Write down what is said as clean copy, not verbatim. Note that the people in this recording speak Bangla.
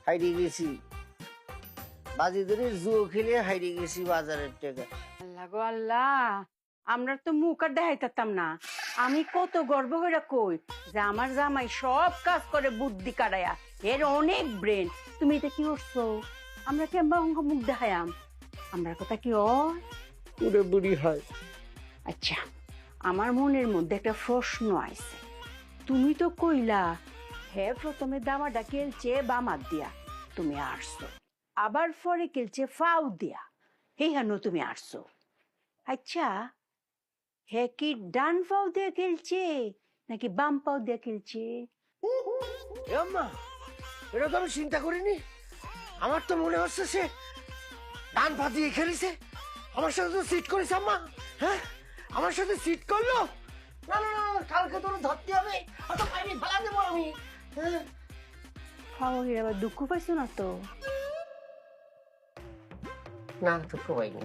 হাইরে গেছি, বাজি ধরে জুয়ো খেলে হাইরে গেছি বাজারের টাকা। আল্লাহ গো আল্লাহ, আমরা তো মুখ আর দেখাইতাম না। আমি কত গর্ব হইরা কই যে আমার জামাই সব কাজ করে বুদ্ধি কাটায়া, এর অনেক ব্রেন। তুমি এটা কি করছো? আমরা কেমবা অঙ্গ মুখ দেখায়াম? আমার কথা কি হয়? পুরো বুড়ি হয়। আচ্ছা, আমার মনের মধ্যে একটা প্রশ্ন আইছে। তুমি তো কইলা হ্যাঁ প্রথমে দামাটা কেলছে বামাত দিয়া, তুমি আসছো, আবার পরে কেলছে ফাউ দিয়া, হেহানো তুমি আসছো। আচ্ছা, হ্যাঁ কি ডান পাও দিয়ে খেলছে নাকি বাম পাও দিয়ে খেলছে? এ আম্মা, এটা তো আমি চিন্তা করিনি। আমার তো মনে হচ্ছে সে ডান পা দিয়ে খেলেছে। আমার সাথে তো সিট করেছে আম্মা। হ্যাঁ, আমার সাথে সিট করলো। না না না, কালকে তোর ধরতে হবে, অত পাইনি ফেলা দেবো আমি। হ্যাঁ, ফাও আবার দুঃখ পাইছো না তো? না দুঃখ পাইনি।